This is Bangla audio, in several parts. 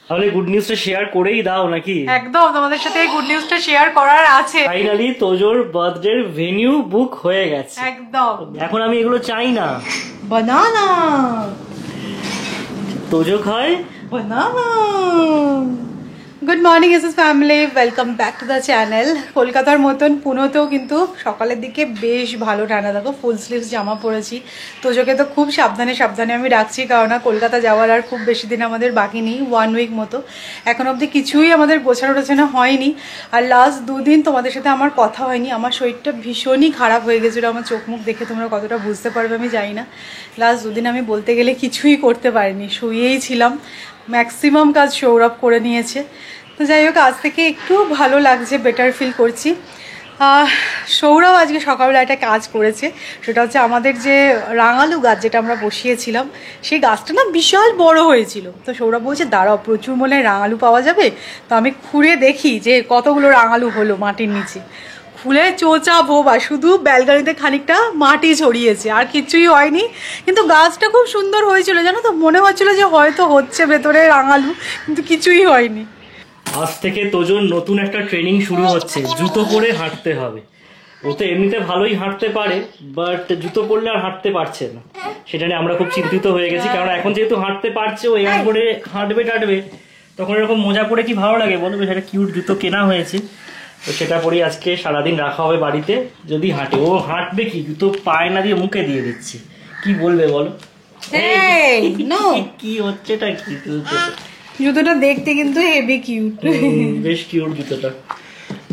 তাহলে গুড নিউজটা শেয়ার করেই দাও নাকি? একদম, তোমাদের সাথে এই গুড নিউজটা শেয়ার করার আছে। ফাইনালি তোজোর বার্থডে ভেনিউ বুক হয়ে গেছে। একদম। এখন আমি এগুলো চাই না। বানানা। তোজো খায় banana. Good morning S S family, welcome back to the channel. কলকাতার মতন পুনেতেও কিন্তু সকালের দিকে বেশ ভালো ঠান্ডা। দেখো ফুল স্লিভস জামা পরেছি। তোজোকে তো খুব সাবধানে সাবধানে আমি রাখছি, কারণ কলকাতা যাওয়ার আর খুব বেশি দিন আমাদের বাকি নেই, 1 উইক মতো। এখন অবধি কিছুই আমাদের গোছানো টোছানো হয়নি। আর লাস্ট 2 দিন তোমাদের সাথে আমার কথা হয়নি। আমার শরীরটা ভীষণই খারাপ হয়ে গেছিলো। আমার চোখ মুখ দেখে তোমরা কতটা বুঝতে পারবে আমি জানি না। লাস্ট 2 দিন আমি বলতে গেলে কিছুই করতে পারিনি, শুয়েই ছিলাম। ম্যাক্সিমাম কাজ সৌরভ করে নিয়েছে। তো যাই হোক, আজ থেকে একটু ভালো লাগছে, বেটার ফিল করছি। সৌরভ আজকে সকালবেলা একটা কাজ করেছে, সেটা হচ্ছে আমাদের যে রাঙালু গাছ যেটা আমরা বসিয়েছিলাম, সেই গাছটা না বিশাল বড় হয়েছিল। তো সৌরভ বলছে দাঁড়াও, প্রচুর মনে হয় রাঙালু পাওয়া যাবে, তো আমি খুঁড়ে দেখি যে কতগুলো রাঙালু হলো মাটির নিচে। খুলে চোচা বোবা, শুধু ব্যালগাড়িতে খানিকটা মাটি ছড়িয়েছে, আর কিছুই হয়নি। কিন্তু গাছটা খুব সুন্দর হয়েছিল, জানো তো, মনে হচ্ছিল যে হয়তো হচ্ছে ভেতরে রাঙালু, কিন্তু কিছুই হয়নি। আজ থেকে তোজোর নতুন একটা ট্রেনিং শুরু হচ্ছে, জুতো পরে হাঁটতে হবে। ও তো এমনিতে ভালোই হাঁটতে পারে, বাট জুতো পরলে আর হাঁটতে পারছে না। সেটা নিয়ে আমরা খুব চিন্তিত হয়ে গেছি, কারণ এখন যেহেতু হাঁটতে পারছে, ও এরকম করে হাঁটবে টাটবে, তখন এরকম মোজা পরে কি ভালো লাগে বলো? সেটা কিউট জুতো কেনা হয়েছে, তো সেটা পরেই আজকে সারাদিন রাখা হবে বাড়িতে। যদি হাঁটে, ও হাঁটবে কি, জুতো পায়ে না দিয়ে মুখে দিয়ে দিচ্ছি, কি বলবে বলো? কি হচ্ছেটা কি? জুতোটা দেখতে কিন্তু হেভি কিউট, বেশ কিউট জুতোটা।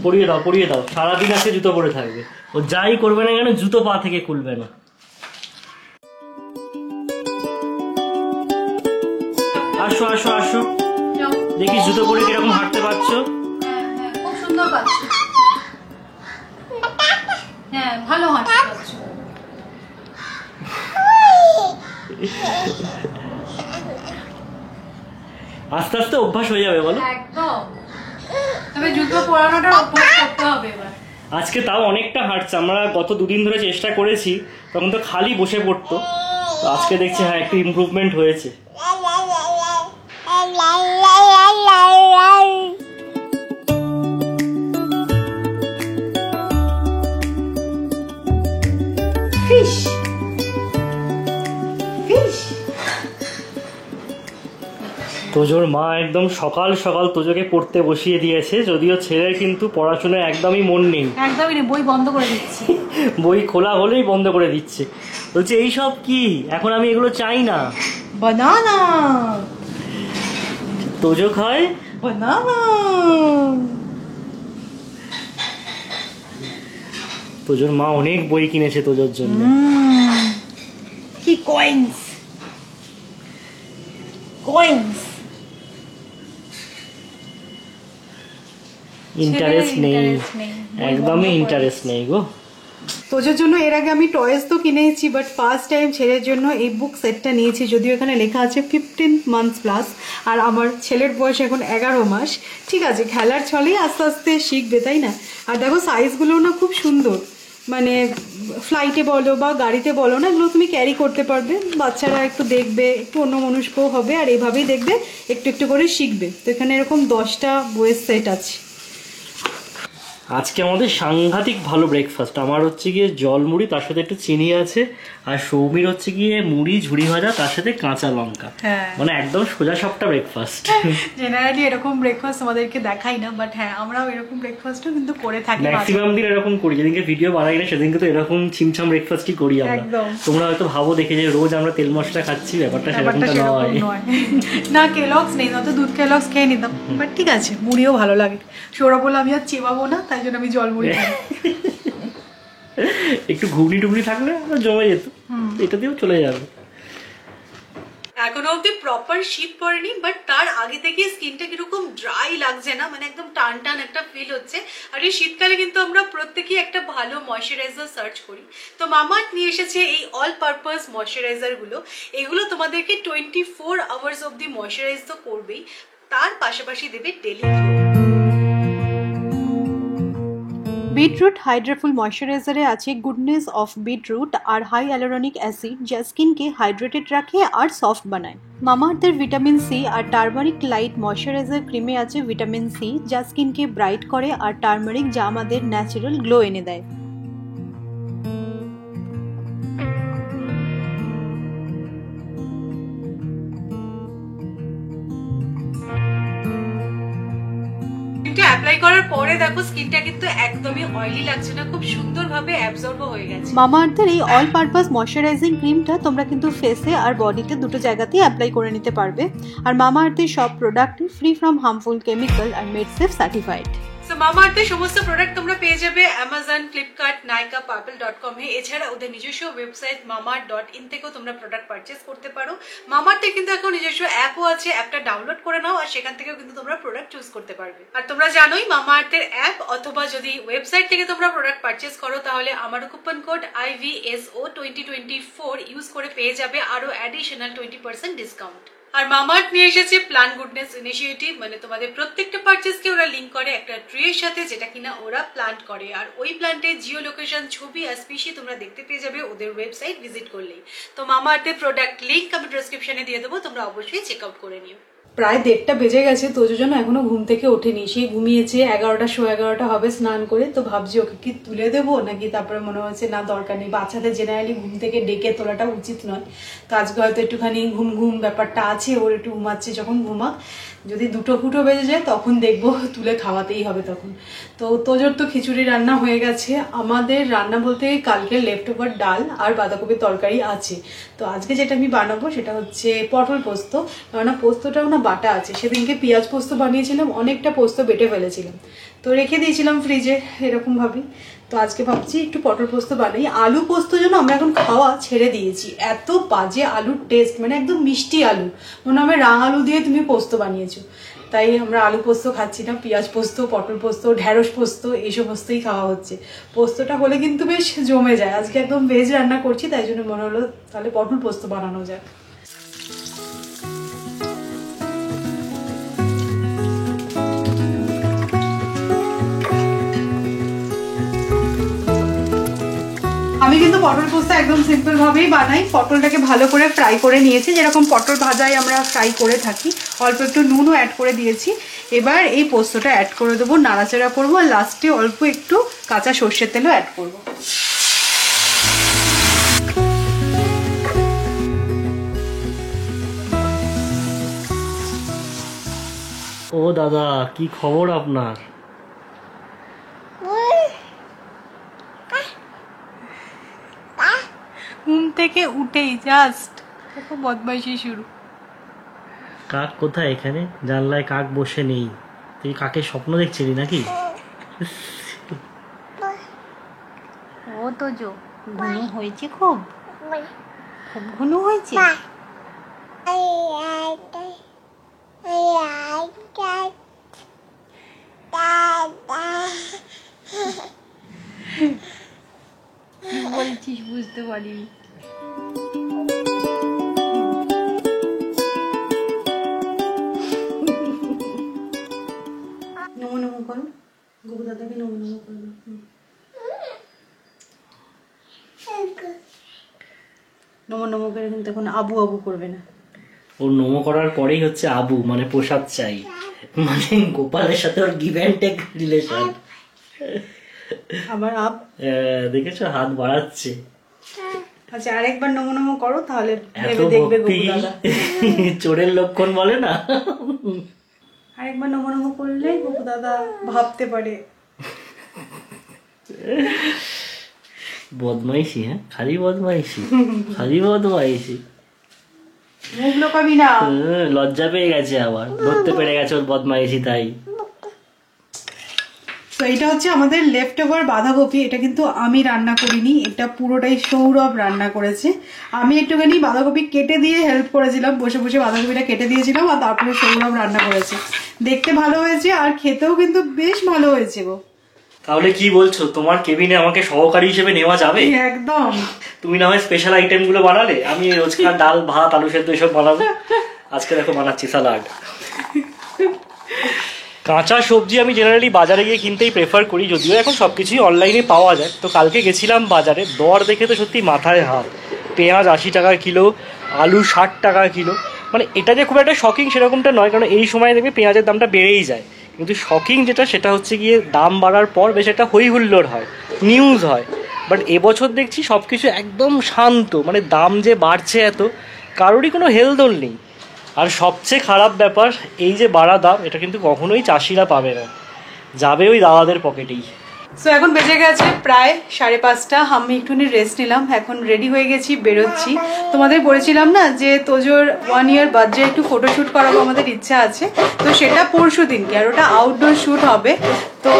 পরিয়ে দাও, পরিয়ে দাও, সারাদিন আজকে জুতো পরে থাকবে। ও যাই করবে না কেন, জুতো পা থেকে খুলবে না। আসো আসো আসো, দেখি জুতো পরে কিরকম হাঁটতে পারছো। খুব সুন্দর পাচ্ছো। হ্যাঁ, ভালো হাঁটতে পারছো। আস্তে আস্তে অভ্যাস হয়ে যাবে বলো? একদম, তবে জুতো পরানোটা অভ্যাস করতে হবে এবার। আজকে তাও অনেকটা হাঁটছে। আমরা গত 2 দিন ধরে চেষ্টা করেছি, তখন তো খালি বসে পড়তো। তো আজকে দেখছি হ্যাঁ, একটু ইমপ্রুভমেন্ট হয়েছে। তোজোর মা একদম সকাল সকাল তোজোকে পড়তে বসিয়ে দিয়েছে, যদিও ছেলের কিন্তু পড়াশোনায় একদমই মন নেই। একদমই নেই, বই বন্ধ করে দিচ্ছে। বই খোলা হলেই বন্ধ করে দিচ্ছে, বলছে এইসব কি, এখন আমি এগুলো চাই না। বানানা। তোজো খায় বানানা। তোজোর মা অনেক বই কিনেছে তোজোর জন্য। কি কয়েন্স, কয়েন্স। ইন্টারেস্ট নেই, একদমই ইন্টারেস্ট নেই গো। তোজোর জন্য এর আগে আমি টয়েস তো কিনেছি, বাট ফার্স্ট টাইম ছেলের জন্য এই বুক সেটটা নিয়েছি। যদিও এখানে লেখা আছে 15 মান্থস প্লাস, আর আমার ছেলের বয়স এখন 11 মাস। ঠিক আছে, খেলার ছলেই আস্তে আস্তে শিখবে, তাই না? আর দেখো সাইজগুলো না খুব সুন্দর, মানে ফ্লাইটে বলো বা গাড়িতে বলো না, এগুলো তুমি ক্যারি করতে পারবে। বাচ্চারা একটু দেখবে, একটু অন্যমনস্কও হবে, আর এইভাবেই দেখবে একটু একটু করে শিখবে। তো এখানে এরকম 10টা বইয়ের সেট আছে। আজকে আমাদের সাংঘাতিক ভালো ব্রেকফাস্ট। আমার হচ্ছে গিয়ে জল মুড়ি, তার সাথে একটু চিনি আছে, আর সৌমির হচ্ছে গিয়ে মুড়ি ঝুড়ি ভাজা, তার সাথে কাঁচা লঙ্কা। মানে একদম সোজা সবটা ব্রেকফাস্ট। জেনারেলি এরকম ব্রেকফাস্ট আমাদেরকে দেখাই না, বাট হ্যাঁ, আমরাও এরকম ব্রেকফাস্টও কিন্তু করে থাকি। ম্যাক্সিমাম দিন এরকম করি, যেদিনকে ভিডিও বানাই না সেদিনকে তো এরকম ছিমছাম ব্রেকফাস্টই করি আমরা। তোমরা হয়তো ভাবো দেখে যে রোজ আমরা তেল মশলা খাচ্ছি, ব্যাপারটা সেরকমটা নয়। না, কেলগস নেই, নয়তো দুধ কেলগস খেয়ে নিতাম, বাট ঠিক আছে, মুড়িও ভালো লাগে। সৌরভ বলে আমি আর চেবাবো না, তাই জন্য আমি জল মুড়ি খাই। একটু ঘুগনি টুগনি থাকলে জমে যেত, এটা দিয়েও চলে যাবে। এখনো অব্দি প্রপার শীত পড়েনি, বাট তার আগে থেকে স্কিনটা কিরকম ড্রাই লাগছে না, মানে একদম টান টান একটা ফিল হচ্ছে। আর এই শীতকালে কিন্তু আমরা প্রত্যেকেই একটা ভালো ময়শ্চারাইজার সার্চ করি। তো মামাআর্থ নিয়ে এসেছে এই অল পারপাস ময়শ্চারাইজার গুলো। এগুলো তোমাদেরকে 24 আওয়ার্স অব্দি ময়শ্চারাইজ তো করবেই, তার পাশাপাশি দেবে ডেলি গ্লো। বিটরুট হাইড্রাফুল ময়শ্চারাইজারে আছে গুডনেস অফ বিটরুট আর হাই অ্যালোরনিক অ্যাসিড, যা স্কিনকে হাইড্রেটেড রাখে আর সফট বানায়। মামাআর্থের ভিটামিন সি আর টারমারিক লাইট ময়শ্চারাইজার ক্রিমে আছে ভিটামিন সি, যা স্কিনকে ব্রাইট করে, আর টারমারিক যা আমাদের ন্যাচারাল গ্লো এনে দেয়। অ্যাপ্লাই করার পরে দেখো স্কিনটা কিন্তু একদমই অয়েলি লাগছে না, খুব সুন্দরভাবে অ্যাবজর্ব হয়ে গেছে। মামাআর্থের এই অল পারপাস ময়শ্চারাইজিং ক্রিমটা তোমরা কিন্তু ফেসে আর বডিতে দুটো জায়গাতেই অ্যাপ্লাই করে নিতে পারবে। আর মামাআর্থের সব প্রোডাক্টই ফ্রি ফ্রম হার্মফুল কেমিক্যাল আর মেড সেফ সার্টিফাইড। সো মামাআর্থের সমস্ত প্রোডাক্ট তোমরা পেয়ে যাবে অ্যামাজন, ফ্লিপকার্ট, নাইকা, পার্পল.com এ। এছাড়া ওদের নিজস্ব ওয়েবসাইট mamaearth.in থেকেও তোমরা প্রোডাক্ট পারচেজ করতে পারো। মামাআর্থের কিন্তু এখন নিজস্ব অ্যাপও আছে, অ্যাপটা ডাউনলোড করে নাও আর সেখান থেকেও কিন্তু তোমরা প্রোডাক্ট চুজ করতে পারবে। আর তোমরা জানোই মামাআর্থের অ্যাপ অথবা যদি ওয়েবসাইট থেকে তোমরা প্রোডাক্ট পারচেজ করো তাহলে আমার কুপন কোড IVSO2024 ইউজ করে পেয়ে যাবে আরো অ্যাডিশনাল 20% ডিসকাউন্ট। আর মামাআর্থ নিয়ে এসেছে প্ল্যান গুডনেস ইনিশিয়েটিভ, মানে তোমাদের প্রত্যেকটা পারচেজকে ওরা লিঙ্ক করে একটা ট্রির সাথে, যেটা কিনা ওরা প্ল্যান্ট করে। আর ওই প্ল্যান্টে জিও লোকেশন, ছবি আর স্পিসি তোমরা দেখতে পেয়ে যাবে ওদের ওয়েবসাইট ভিজিট করলেই। তো মামাআর্থের প্রোডাক্ট লিঙ্ক আমি ডেসক্রিপশনে দিয়ে দেবো, তোমরা অবশ্যই চেক আউট করে নিও। প্রায় 1:30 বেজে গেছে, তোজো এখনো ঘুম থেকে ওঠেনি। সে ঘুমিয়েছে 11টা, 11:15 হবে স্নান করে। তো ভাবছি ওকে কি তুলে দেবো নাকি, তারপরে মনে হচ্ছে না দরকার নেই, বাচ্চাদের জেনারেলি ঘুম থেকে ডেকে তোলাটা উচিত নয়। তো আজকে হয়তো একটুখানি ঘুম ব্যাপারটা আছে, ওর একটু ঘুমাচ্ছে, যখন ঘুমাক, যদি 2টো বেজে যায় তখন দেখবো তুলে খাওয়াতেই হবে তখন। তো তোজোর তো খিচুড়ি রান্না হয়ে গেছে। আমাদের রান্না বলতে কালকে লেফট ওভার ডাল আর বাঁধাকপির তরকারি আছে। তো আজকে যেটা আমি বানাবো সেটা হচ্ছে পটল পোস্ত। কেননা পোস্তটাও না বাটা আছে, সেদিনকে পেঁয়াজ পোস্ত বানিয়েছিলাম, অনেকটা পোস্ত বেটে ফেলেছিলাম, তো রেখে দিয়েছিলাম ফ্রিজে এরকম ভাবেই। তো আজকে ভাবছি একটু পটল পোস্ত বানাই। আলু পোস্ত যেন আমরা এখন খাওয়া ছেড়ে দিয়েছি, এত বাজে আলুর টেস্ট, মানে একদম মিষ্টি আলু, মনে হয় রাঙ আলু দিয়ে তুমি পোস্ত বানিয়েছো। তাই আমরা আলু পোস্ত খাচ্ছি না, পেঁয়াজ পোস্ত, পটল পোস্ত, ঢেঁড়স পোস্ত এই সমস্তই খাওয়া হচ্ছে। পোস্তটা হলে কিন্তু বেশ জমে যায়। আজকে একদম ভেজ রান্না করছি, তাই জন্য মনে হলো তাহলে পটল পোস্ত বানানো যাক। আমি কিন্তু পটল পোস্ত একদম সিম্পল ভাবেই বানাই। পটলটাকে ভালো করে ফ্রাই করে নিয়েছি, যেরকম পটল ভাজাই আমরা ফ্রাই করে থাকি। অল্প একটু নুনও অ্যাড করে দিয়েছি। এবার এই পোস্তটা অ্যাড করে দেবো, নাড়াচাড়া করবো, আর লাস্টে অল্প একটু কাঁচা সর্ষের তেলও অ্যাড করবো। ও দাদা, কি খবর আপনার? ঘুম থেকে উঠেই জাস্ট দেখো বদমাইশি শুরু। কাক কোথায়? এখানে জানলায় কাক বসে নেই। তুই কাকের স্বপ্ন দেখছিলি নাকি? ও তো ঘুনু হয়েছে, খুব ঘুনু হয়েছে। বলছিস বুঝতে পারিনি। নমো নমো করো, গোপু দাদাকে নমো নমো করো। নমো নমো করে কিন্তু এখন আবু আবু করবে না। ওর নমো করার পরেই হচ্ছে আবু, মানে প্রসাদ চাই, মানে গোপালের সাথে ওর গিভ অ্যান্ড টেক রিলেশন। আবার দেখেছো হাত বাড়াচ্ছে। আচ্ছা আরেকবার নমো নমো করো, তাহলে দেখবে গোপু দাদা। চোরের লক্ষণ বলে না। আরেকবার নমো নমো করলে গোপু দাদা ভাবতে পারে। বদমাইশি, হ্যাঁ খালি বদমাইশি, খালি বদমাইশি। মুখ লোকাবি না। লজ্জা পেয়ে গেছে, আবার ধরতে পেরে গেছে ওর বদমাইশি, তাই। তো এটা হচ্ছে আমাদের লেফট ওভার বাঁধাকপি। এটা কিন্তু আমি রান্না করিনি, এটা পুরোটাই সৌরভ রান্না করেছে। আমি একটুখানি বাঁধাকপি কেটে দিয়ে হেল্প করেছিলাম, বসে বসে বাঁধাকপিটা কেটে দিয়েছিলাম, আর তারপরে সৌরভ রান্না করেছে। দেখতে ভালো হয়েছে আর খেতেও কিন্তু বেশ ভালো হয়েছে গো। তাহলে কি বলছো, তোমার কেবিনে আমাকে সহকারী হিসেবে নেওয়া যাবে? একদম। তুমি না হয় স্পেশাল আইটেম গুলো বানালে, আমি রোজকার ডাল ভাত আলু সেদ্ধ এসব বানাবো। আজকে দেখো বানাচ্ছি স্যালাড। কাঁচা সবজি আমি জেনারেলি বাজারে গিয়ে কিনতেই প্রেফার করি, যদিও এখন সব কিছুই অনলাইনে পাওয়া যায়। তো কালকে গেছিলাম বাজারে, দর দেখে তো সত্যি মাথায় হাত। পেঁয়াজ 80 টাকা কিলো, আলু 60 টাকা কিলো। মানে এটা যে খুব একটা শকিং সেরকমটা নয়, কারণ এই সময় দেখবে পেঁয়াজের দামটা বেড়েই যায়। কিন্তু শকিং যেটা সেটা হচ্ছে গিয়ে দাম বাড়ার পর বেশ একটা হই হুল্লোড় হয়, নিউজ হয়। বাট এবছর দেখছি সব কিছু একদম শান্ত, মানে দাম যে বাড়ছে এত, কারোরই কোনো হেলদোল নেই। আর সবচেয়ে খারাপ ব্যাপার, এই যে বাড়া দাম, এটা কিন্তু কখনোই চাষিরা পাবে না, যাবে ওই দাদাদের পকেটেই। সো এখন বেজে গেছে প্রায় 5:30। আমি একটুখানি রেস্ট নিলাম, এখন রেডি হয়ে গেছি, বেরোচ্ছি। তোমাদের বলেছিলাম না যে তোজোর 1 ইয়ার বার্থডে একটু ফটোশ্যুট করাবো, আমাদের ইচ্ছা আছে। তো সেটা পরশু দিনকে, আর ওটা আউটডোর শ্যুট হবে। তো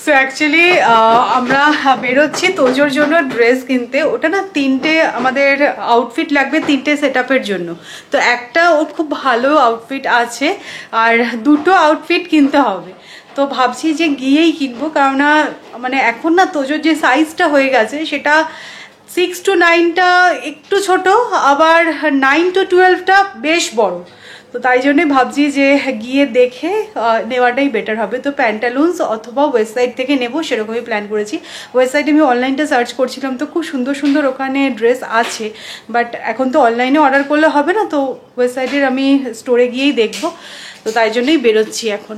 সো অ্যাকচুয়ালি আমরা বেরোচ্ছি তোজোর জন্য ড্রেস কিনতে। ওটা না 3টে আমাদের আউটফিট লাগবে, 3টে সেট আপের জন্য। তো একটা ওর খুব ভালো আউটফিট আছে, আর 2টো আউটফিট কিনতে হবে। তো ভাবছি যে গিয়েই কিনবো, কারণ মানে এখন না তোজোর যে সাইজটা হয়ে গেছে সেটা 6 to 9টা একটু ছোট, আবার 9 to 12টা বেশ বড়। তো তাই জন্যই ভাবছি যে গিয়ে দেখে নেওয়াটাই বেটার হবে। তো প্যান্টালুন্স অথবা ওয়েবসাইট থেকে নেব, সেরকমই প্ল্যান করেছি। ওয়েবসাইটে আমি অনলাইনটা সার্চ করছিলাম, তো খুব সুন্দর সুন্দর ওখানে ড্রেস আছে। বাট এখন তো অনলাইনে অর্ডার করলে হবে না, তো ওয়েবসাইটের আমি স্টোরে গিয়েই দেখবো। তো তাই জন্যই বেরোচ্ছি এখন।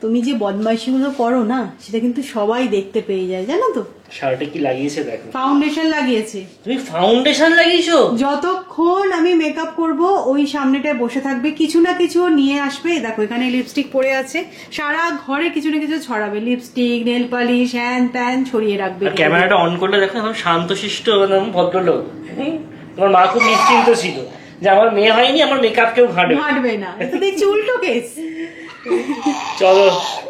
তুমি যে বদমাইশিগুলো করো না, সেটা কিন্তু সবাই দেখতে পেয়ে যায়, জানো তো। শার্টে কি লাগিয়েছে দেখো, ফাউন্ডেশন লাগিয়েছে। তুমি ফাউন্ডেশন লাগিয়েছো? যতক্ষণ আমি মেকআপ করব ওই সামনেটায় বসে থাকবে, কিছু না কিছু নিয়ে আসবে। দেখো এখানে লিপস্টিক পরে আছে, সারা ঘরে কিছু না কিছু ছড়াবে, লিপস্টিক, নেল পালিশ, হ্যান ত্যান ছড়িয়ে রাখবে। ক্যামেরাটা অন করলে দেখো এখন শান্তশিষ্ট ভদ্রলোক। তোমার মা খুব নিশ্চিন্ত ছিল যে আমার মেয়ে হয়নি, আমার মেকআপ কেউ ঘাটবে না। তো দেখছি উল্টো কেস। চলো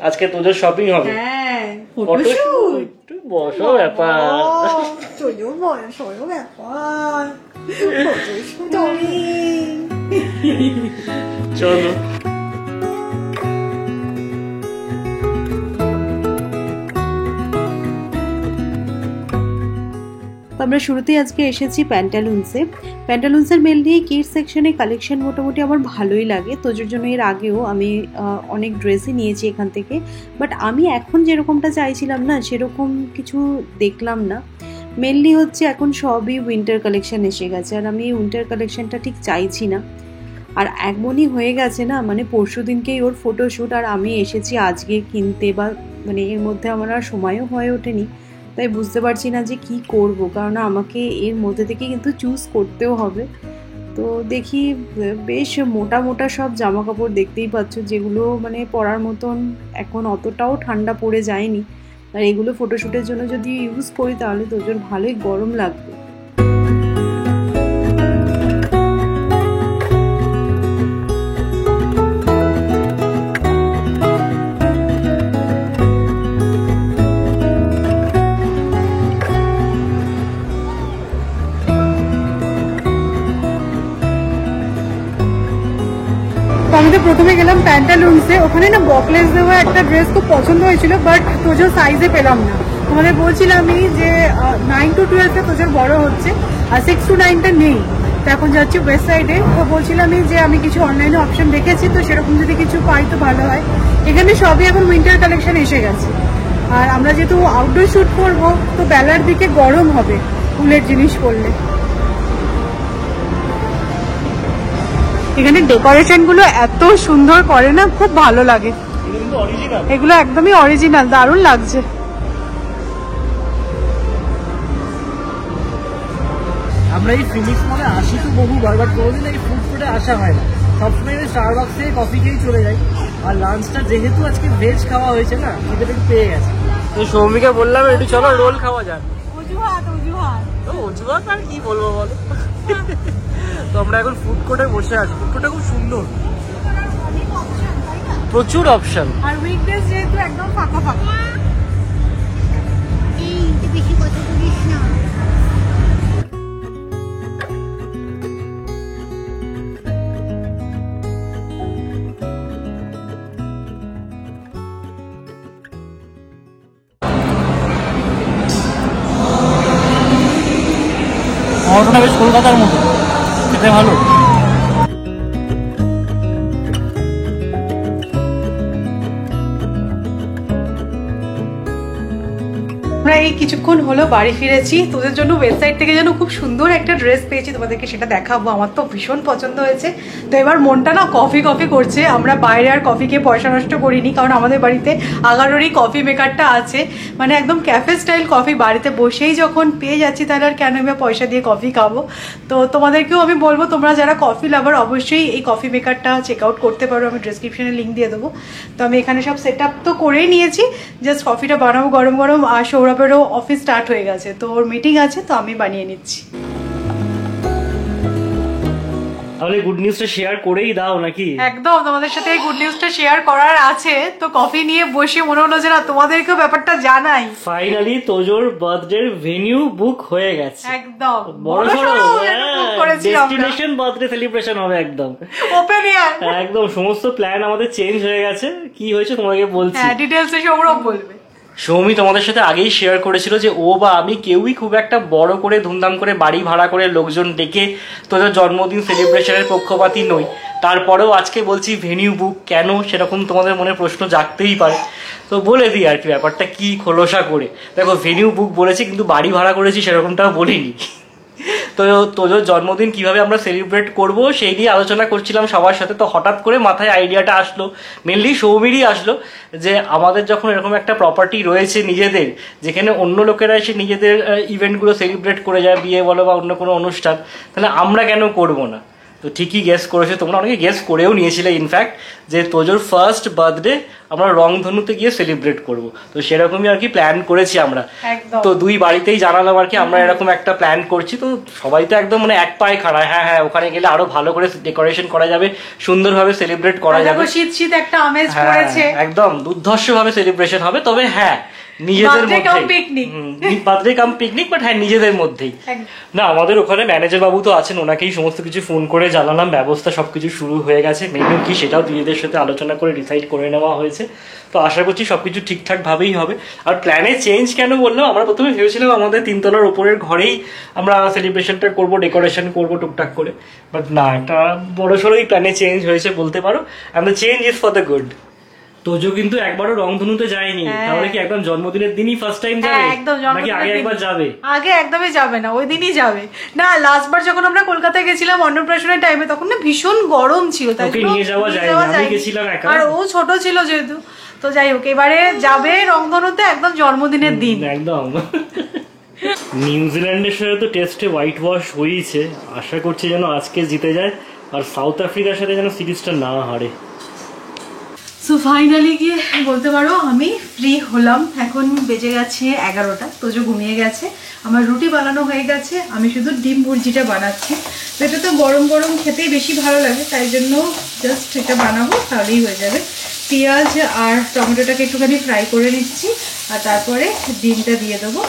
আজকে তোদের শপিং হবে। হ্যাঁ, ফটোশুট। একটু বসো ব্যাপার, চলো বসো ব্যাপার, ফটোশুট। চলো। আমরা শুরুতেই আজকে এসেছি প্যান্টালুন্সে। প্যান্টালুন্সের মেনলি কিডস সেকশনে কালেকশন মোটামুটি আমার ভালোই লাগে। তোজোর জন্য এর আগেও আমি অনেক ড্রেসই নিয়েছি এখান থেকে, বাট আমি এখন যেরকমটা চাইছিলাম না সেরকম কিছু দেখলাম না। মেনলি হচ্ছে এখন সবই উইন্টার কালেকশন এসে গেছে, আর আমি উইন্টার কালেকশনটা ঠিক চাইছি না। আর এমনই হয়ে গেছে না, মানে পরশু দিনকেই ওর ফটোশ্যুট, আর আমি এসেছি আজকে কিনতে, বা মানে এর মধ্যে আমার আর সময়ও হয়ে ওঠেনি। তাই বুঝতে পারছি না যে কি করব, কারণ আমাকে এর মধ্যে থেকে কিন্তু চুজ করতেও হবে। তো দেখি, বেশ মোটা মোটা সব জামা কাপড় দেখতেই পাচ্ছ, যেগুলো মানে পরার মতন এখন অতটাও ঠান্ডা পড়ে যায়নি। আর এগুলো ফটোশ্যুটের জন্য যদি ইউজ করি তাহলে তো ওর ভালোই গরম লাগবে। আমি তো প্রথমে গেলাম প্যান্টালুন্সে, ওখানে না বকলেস দেওয়া একটা ড্রেস খুব পছন্দ হয়েছিল, বাট তোজোর সাইজে পেলাম না। তোমাদের বলছিলামই যে 9 to 12 তোজোর বড় হচ্ছে, আর 6 to 9টা নেই। তো এখন যাচ্ছি ওয়েবসাইটে, তো বলছিলামই যে আমি কিছু অনলাইনে অপশন দেখেছি, তো সেরকম যদি কিছু পাই তো ভালো হয়। এখানে সবই এখন উইন্টার কালেকশন এসে গেছে, আর আমরা যেহেতু আউটডোর শ্যুট করবো, তো বেলার দিকে গরম হবে উলের জিনিস পরলে। এখানে ডেকোরেশন গুলো এত সুন্দর করে না, খুব ভালো লাগে। এগুলো একদমই অরিজিনাল, দারুণ লাগছে। আমরা এই ফিনিক্স মলে আসি তো বহুবার, বাট কোনোদিন এই ফুড কোর্টে আসা হয় না। সবসময় স্টারবাক্সে কফি খেয়েই চলে যাই। আর লাঞ্চটা যেহেতু আজকে ভেজ খাওয়া হয়েছে না, খেতে একটু পেয়ে গেছে। তো সৌমিকে বললাম একটু চলো রোল খাওয়া যাক। অজুহাত আর কি বলবো বলো। তো আমরা এখন ফুড কোর্টে বসে আছি। ফুড কোর্টটা খুব সুন্দর, প্রচুর অপশন, আর উইকডেজ যেহেতু একদম ফাঁকা ফাঁকা। এই বেশি কথা বলিস না। পরোটাটা বেশ কলকাতার মতো, খেতে ভালো। আমরা এই কিছুক্ষণ হলো বাড়ি ফিরেছি। তোদের জন্য ওয়েবসাইট থেকে যেন খুব সুন্দর একটা ড্রেস পেয়েছি, তোমাদেরকে সেটা দেখাবো। আমার তো ভীষণ পছন্দ হয়েছে। তো এবার মনটা না কফি কফি করছে। আমরা বাইরে আর কফি খেয়ে পয়সা নষ্ট করিনি, কারণ আমাদের বাড়িতে আগারোরই কফি মেকারটা আছে, মানে একদম ক্যাফে স্টাইল কফি। বাড়িতে বসেই যখন পেয়ে যাচ্ছি তাহলে আর কেন আমি পয়সা দিয়ে কফি খাবো। তো তোমাদেরকেও আমি বলবো, তোমরা যারা কফি লাভার অবশ্যই এই কফি মেকারটা চেক আউট করতে পারো। আমি ডেসক্রিপশনে লিঙ্ক দিয়ে দেবো। তো আমি এখানে সব সেট আপ তো করেই নিয়েছি, জাস্ট কফিটা বানাবো গরম গরম। আর সৌরভেরও অফিস স্টার্ট হয়ে গেছে, তো ওর মিটিং আছে, তো আমি বানিয়ে নিচ্ছি। তাহলে গুড নিউজটা শেয়ার করেই দাও নাকি? একদম, তোমাদের সাথে এই গুড নিউজটা শেয়ার করার আছে। তো কফি নিয়ে বসে মনে হলো যে না, তোমাদেরকেও ব্যাপারটা জানাই। ফাইনালি তোজোর বার্থডে ভেনিউ বুক হয়ে গেছে। একদম বড়সড় book করেছি আমরা। ডেস্টিনেশন বার্থডে সেলিব্রেশন হবে একদম। Open air. একদম সমস্ত প্ল্যান আমাদের চেঞ্জ হয়ে গেছে। কি হয়েছে তোমাকে বলছি। হ্যাঁ, ডিটেইলসে সৌরভ বলবে। সৌমি তোমাদের সাথে আগেই শেয়ার করেছিল যে ও বা আমি কেউই খুব একটা বড় করে ধুমধাম করে বাড়ি ভাড়া করে লোকজন ডেকে তোদের জন্মদিন সেলিব্রেশনের পক্ষপাতী নই। তারপরেও আজকে বলছি ভেনিউ বুক কেন, সেরকম তোমাদের মনে প্রশ্ন জাগতেই পারে। তো বলে দিই আর কি ব্যাপারটা কি খোলসা করে। দেখো, ভেনিউ বুক বলেছি কিন্তু বাড়ি ভাড়া করেছি সেরকমটাও বলিনি। তো তোজোর জন্মদিন কিভাবে আমরা সেলিব্রেট করব সেই নিয়ে আলোচনা করছিলাম সবার সাথে। তো হঠাৎ করে মাথায় আইডিয়াটা আসলো, মেনলি সৌমিরই আসলো, যে আমাদের যখন এরকম একটা প্রপার্টি রয়েছে নিজেদের, যেখানে অন্য লোকেরা এসে নিজেদের ইভেন্টগুলো সেলিব্রেট করে যায়, বিয়ে বলো বা অন্য কোনো অনুষ্ঠান, তাহলে আমরা কেন করবো না। তো ঠিকই গেস করেছে তোমরা, অনেকে গেস করেও নিয়েছিলে ইনফ্যাক্ট, যে তোজোর ফার্স্ট বার্থডে আমরা রংধনুতে গিয়ে সেলিব্রেট করব। তো সেরকমই আর কি প্ল্যান করেছি আমরা। তো দুই বাড়িতেই জানালাম আর কি আমরা এরকম একটা প্ল্যান করছি। তো সবাই তো একদম মানে এক পায়ে খাড়া, হ্যাঁ হ্যাঁ ওখানে গেলে আরো ভালো করে ডেকোরেশন করা যাবে, সুন্দরভাবে সেলিব্রেট করা যাবে। শীত শীত একটা আমেজ পড়েছে, একদম দুর্ধর্ষ ভাবে সেলিব্রেশন হবে। তবে হ্যাঁ, নিজেদের মধ্যে বার্থডে কাম পিকনিক, বাট হ্যাঁ নিজেদের মধ্যেই। না, আমাদের ওখানে ম্যানেজার বাবু তো আছেন, ওনাকেই সমস্ত কিছু ফোন করে জানালাম, ব্যবস্থা সবকিছু শুরু হয়ে গেছে। মেনু কি সেটাও দিদিদের সাথে আলোচনা করে ডিসাইড করে নেওয়া হয়েছে। তো আশা করছি সবকিছু ঠিকঠাক ভাবেই হবে। আর প্ল্যানে চেঞ্জ কেন বললাম, আমরা প্রথমে ভেবেছিলাম আমাদের 3 তলার উপরের ঘরেই আমরা সেলিব্রেশনটা করবো, ডেকোরেশন করবো টুকটাক করে, বাট না, একটা বড়সড়ই প্ল্যানে চেঞ্জ হয়েছে বলতে পারো। And the change is for the good. Tojo কিন্তু একবারও রংধনুতে যায়নি, তাহলে কি একদম জন্মদিনের দিনই ফার্স্ট টাইম যাবে নাকি আগে একবার যাবে? আগে একদমই যাবে না, ওই দিনই যাবে। না, লাস্টবার যখন আমরা কলকাতায় গেছিলাম অন্নপ্রাশনের টাইমে, তখন না ভীষণ গরম ছিল, তাই নিয়ে যাওয়া যায় না, আমি গেছিলাম একা, আর ও ছোট ছিল যেহেতু। তো যাই হোক, এবারে যাবে রংধনুতে একদম জন্মদিনের দিন একদম। নিউজিল্যান্ডের সাথে তো টেস্টে হোয়াইট ওয়াশ হয়েছে, আশা করছি যেন আজকে জিতে যায় আর সাউথ আফ্রিকার সাথে যেন সিরিজটা না হারে। সো ফাইনালি গিয়ে বলতে পারো আমি ফ্রি হলাম। এখন বেজে গেছে 11টা, তোজো ঘুমিয়ে গেছে, আমার রুটি বানানো হয়ে গেছে, আমি শুধু ডিম ভুর্জিটা বানাচ্ছি। তো এটা তো গরম গরম খেতেই বেশি ভালো লাগে, তাই জন্য জাস্ট এটা বানাবো, তাহলেই হয়ে যাবে। পেঁয়াজ আর টমেটোটাকে একটুখানি ফ্রাই করে নিচ্ছি, আর তারপরে ডিমটা দিয়ে দেবো।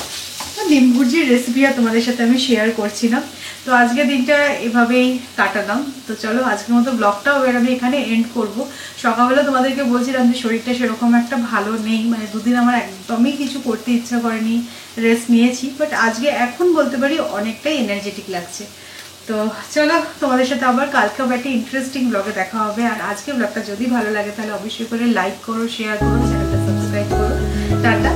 ডিম ভুর্জির রেসিপি আর তোমাদের সাথে আমি শেয়ার করছিলাম। তো আজকে দিনটা এভাবেই কাটালাম। তো চলো আজকের মতো ব্লগটাও এবার আমি এখানে এন্ড করব। সকালবেলা তোমাদেরকে বলছিলাম যে শরীরটা সেরকম একটা ভালো নেই, মানে দুদিন আমার একদমই কিছু করতে ইচ্ছা করেনি, রেস্ট নিয়েছি। বাট আজকে এখন বলতে পারি অনেকটাই এনার্জেটিক লাগছে। তো চলো তোমাদের সাথে আবার কালকেও একটা ইন্টারেস্টিং ব্লগে দেখা হবে। আর আজকে ব্লগটা যদি ভালো লাগে তাহলে অবশ্যই করে লাইক করো, শেয়ার করো, চ্যানেলটা সাবস্ক্রাইব করো। টাটা।